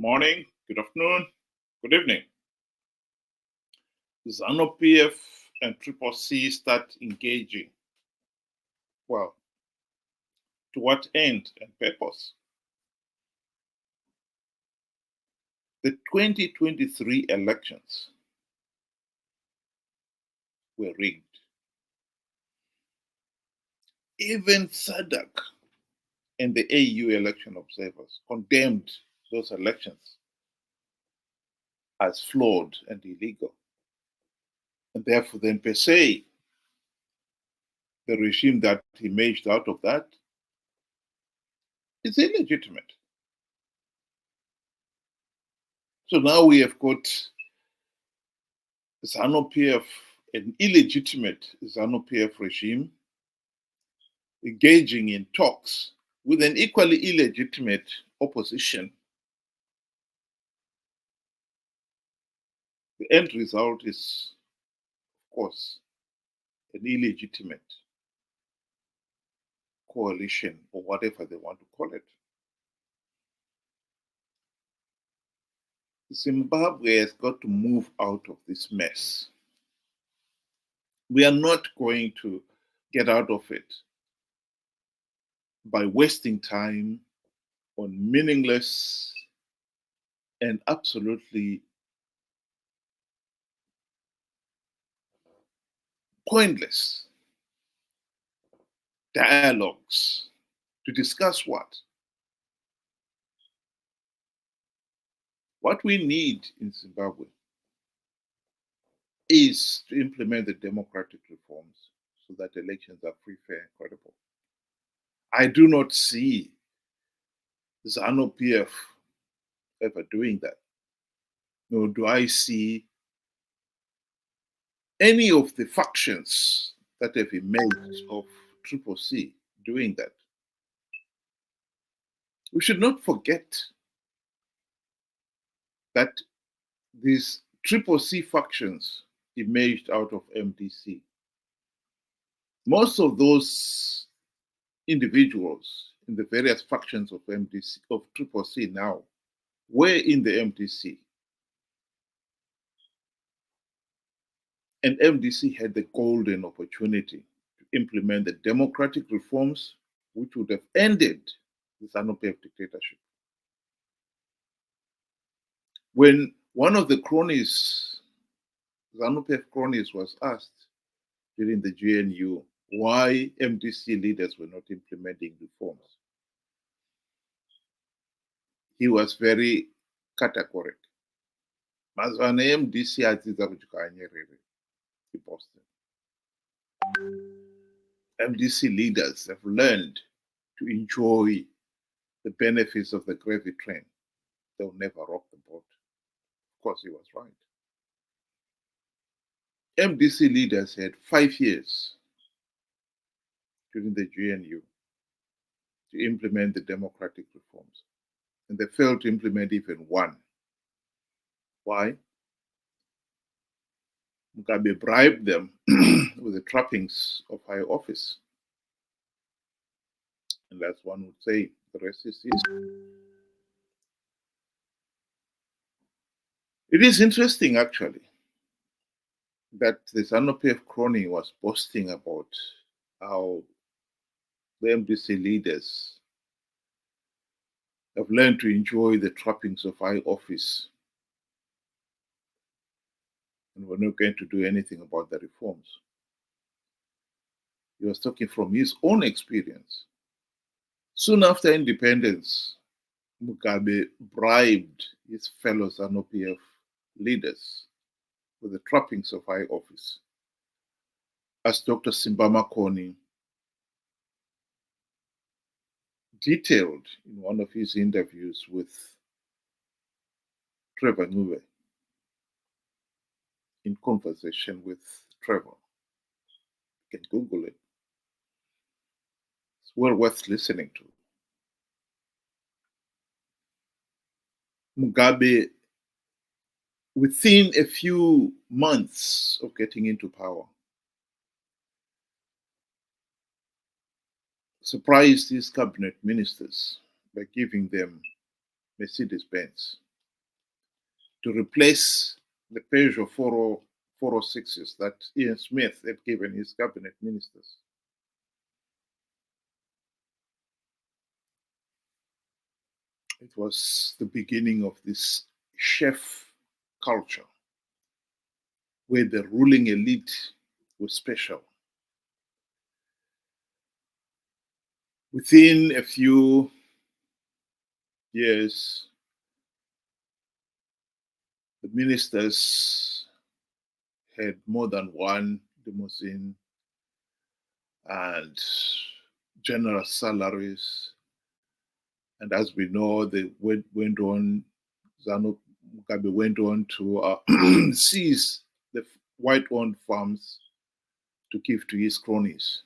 morning, good afternoon, good evening. Zanu PF and CCC start engaging. Well, to what end and purpose? The 2023 elections were rigged. Even SADC and the AU election observers condemned those elections as flawed and illegal. And therefore, then per se, the regime that emerged out of that is illegitimate. So now we have got Zanu PF, an illegitimate Zanu PF regime, engaging in talks with an equally illegitimate opposition. The end result is, of course, an illegitimate coalition or whatever they want to call it. Zimbabwe has got to move out of this mess. We are not going to get out of it by wasting time on meaningless and absolutely pointless dialogues to discuss what? What we need in Zimbabwe is to implement the democratic reforms so that elections are free, fair, and credible. I do not see Zanu PF ever doing that. Nor do I see any of the factions that have emerged of CCC doing that. We should not forget that these CCC factions emerged out of eMDC. Most of those individuals in the various factions of eMDC, of CCC now, were in the eMDC. And eMDC had the golden opportunity to implement the democratic reforms which would have ended the Zanu PF dictatorship. When one of the cronies, Zanu PF cronies, was asked during the GNU why eMDC leaders were not implementing reforms, he was very categorical. Mazivanhu eMDC adzidza anyerere, he boasted. eMDC leaders have learned to enjoy the benefits of the gravy train. They'll never rock the boat. Of course, he was right. eMDC leaders had 5 years during the GNU to implement the democratic reforms, and they failed to implement even one. Why? Mugabe bribed them with the trappings of high office. And as one would say, the rest is history. It is interesting, actually, that the Zanu PF crony was boasting about how the eMDC leaders have learned to enjoy the trappings of high office, and we're not going to do anything about the reforms. He was talking from his own experience. Soon after independence, Mugabe bribed his fellow Zanu PF leaders with the trappings of high office. As Dr. Simbama Koni detailed in one of his interviews with Trevor Ngube, in conversation with Trevor. You can Google it. It's well worth listening to. Mugabe, within a few months of getting into power, surprised his cabinet ministers by giving them Mercedes-Benz to replace the Peugeot 406s that Ian Smith had given his cabinet ministers. It was the beginning of this chef culture where the ruling elite was special. Within a few years, the ministers had more than one limousine and generous salaries. And as we know, they went on, Mugabe went on to seize the white-owned farms to give to his cronies,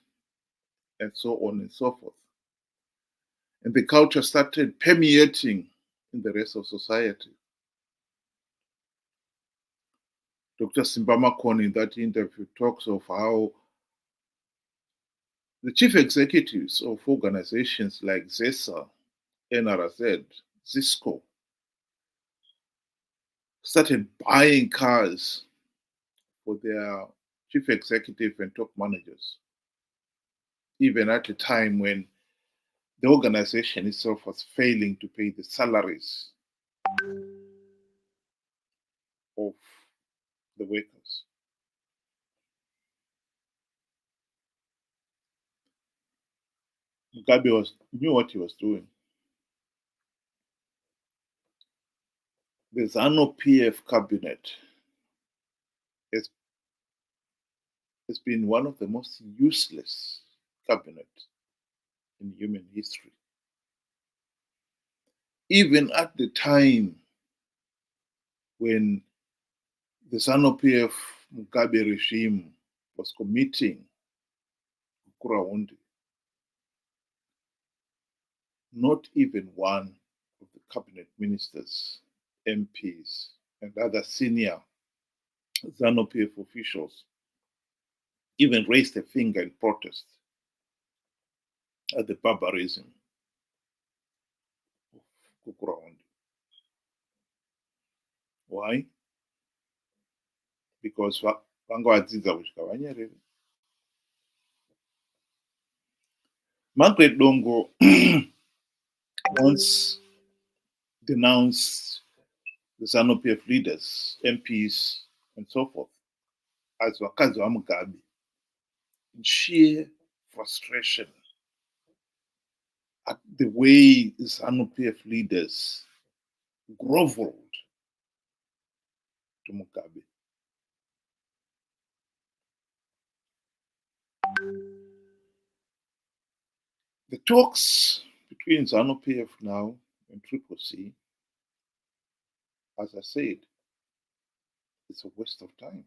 and so on and so forth. And the culture started permeating in the rest of society. Dr. Simbama in that interview talks of how the chief executives of organizations like ZESA, NRZ, Zisco, started buying cars for their chief executive and top managers, even at a time when the organization itself was failing to pay the salaries of the workers. Mugabe knew what he was doing. The Zanu PF cabinet has been one of the most useless cabinets in human history. Even at the time when the Zanu PF Mugabe regime was committing Kuraundi, not even one of the cabinet ministers, MPs, and other senior Zanu PF officials even raised a finger in protest at the barbarism of Kuraundi. Why? Because adzidza kusvika anyerere. Margaret Dongo once denounced the Zanu PF leaders, MPs, and so forth as wakazi wa Mugabe in sheer frustration at the way Zanu PF leaders groveled to Mugabe. The talks between Zanu PF now and CCC, as I said, it's a waste of time.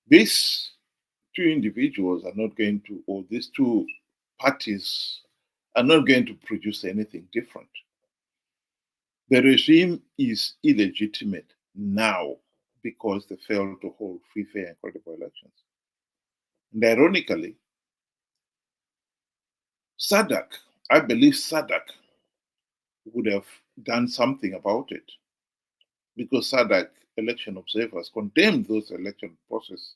These two individuals are not going to, or these two parties are not going to produce anything different. The regime is illegitimate now because they failed to hold free, fair, and credible elections. And ironically, SADC, I believe SADC would have done something about it because SADC election observers condemned those election process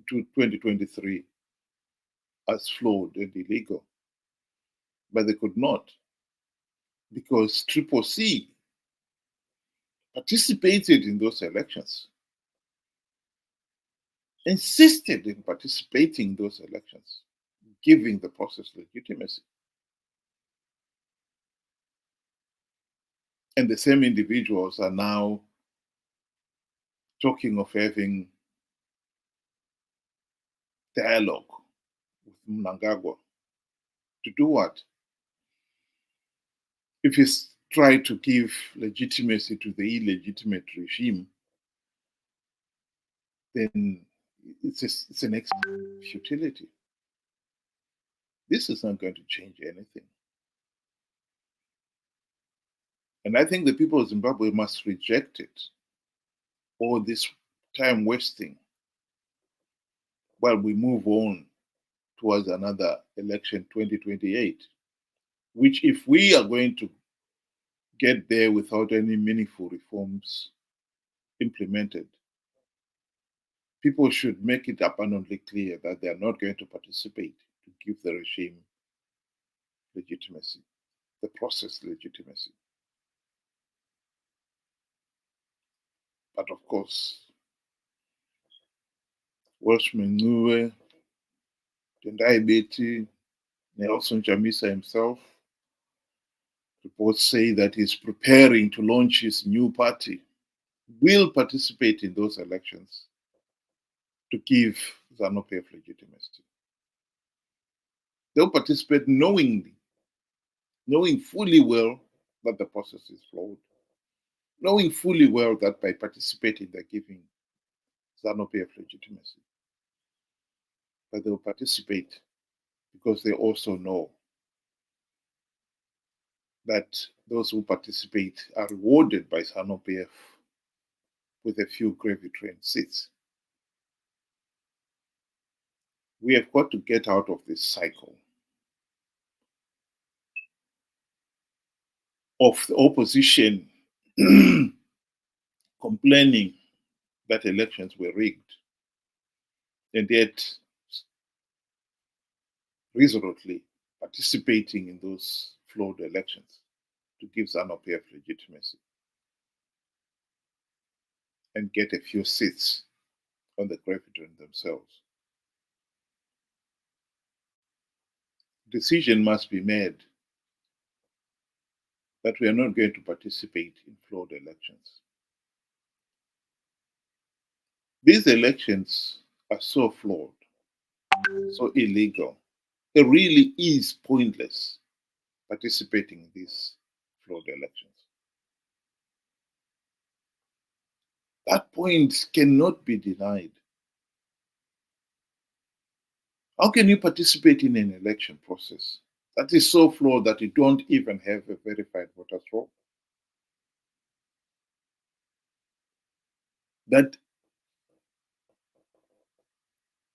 to 2023 as flawed and illegal. But they could not because CCC participated in those elections, insisted in participating in those elections, giving the process legitimacy. And the same individuals are now talking of having dialogue with Mnangagwa. To do what? If he's tried to give legitimacy to the illegitimate regime, then it's an futility. This is not going to change anything. And I think the people of Zimbabwe must reject it, all this time wasting while we move on towards another election 2028, which if we are going to get there without any meaningful reforms implemented, people should make it abundantly clear that they are not going to participate to give the regime legitimacy, the process legitimacy. But of course, Welshman Nuwe, Tendai Beti, Nelson Chamisa himself, reports say that he's preparing to launch his new party, will participate in those elections to give Zanu PF legitimacy. They'll participate knowing fully well that the process is flawed, knowing fully well that by participating they're giving Zanu PF legitimacy. But they'll participate because they also know that those who participate are rewarded by Zanu PF with a few gravy train seats. We have got to get out of this cycle of the opposition complaining that elections were rigged, and yet resolutely participating in those flawed elections to give Zanu PF legitimacy and get a few seats on the gravy train themselves. Decision must be made that we are not going to participate in flawed elections. These elections are so flawed, so illegal. It really is pointless participating in these flawed elections. That point cannot be denied. How can you participate in an election process that is so flawed that you don't even have a verified voters roll? That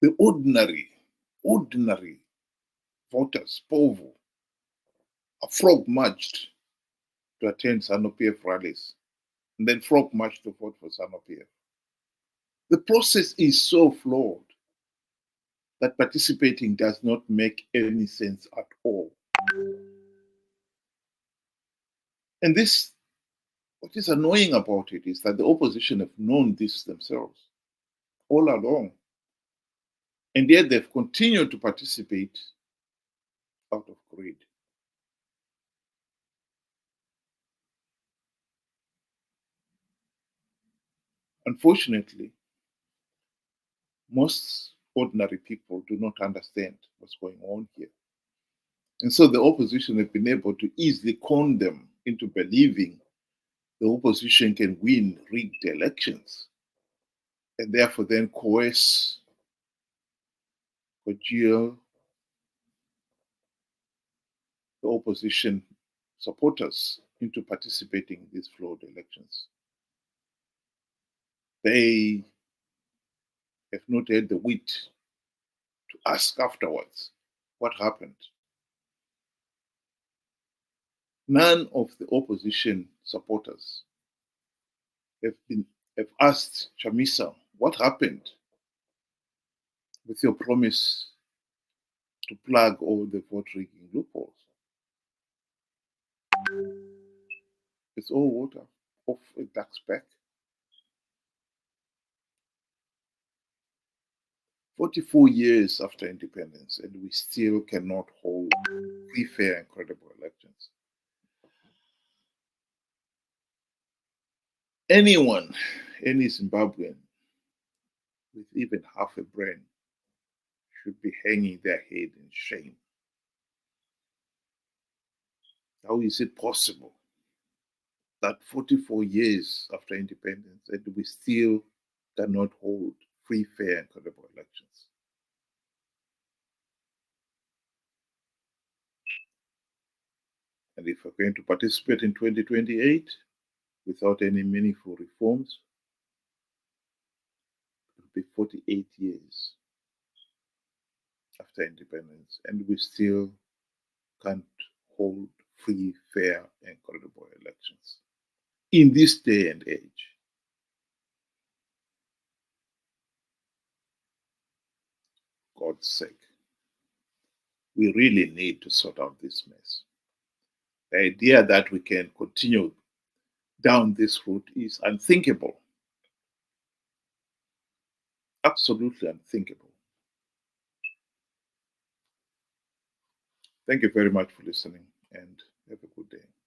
the ordinary voters, povo, are frog marched to attend Zanu PF rallies and then frog marched to vote for Zanu PF. The process is so flawed that participating does not make any sense at all. And this, what is annoying about it is that the opposition have known this themselves all along. And yet they've continued to participate out of greed. Unfortunately, most ordinary people do not understand what's going on here. And so the opposition have been able to easily con them into believing the opposition can win rigged elections and therefore then coerce, cajole the opposition supporters into participating in these flawed elections. They have not had the wit to ask afterwards what happened. None of the opposition supporters have asked Chamisa what happened with your promise to plug all the vote rigging loopholes. It's all water off a duck's back. 44 years after independence, and we still cannot hold free, fair, and credible elections. Anyone, any Zimbabwean with even half a brain should be hanging their head in shame. How is it possible that 44 years after independence and we still cannot hold free, fair, and credible elections? And if we're going to participate in 2028 without any meaningful reforms, it will be 48 years after independence, and we still can't hold free, fair, and credible elections in this day and age. God's sake, we really need to sort out this mess. The idea that we can continue down this route is unthinkable. Absolutely unthinkable. Thank you very much for listening, and have a good day.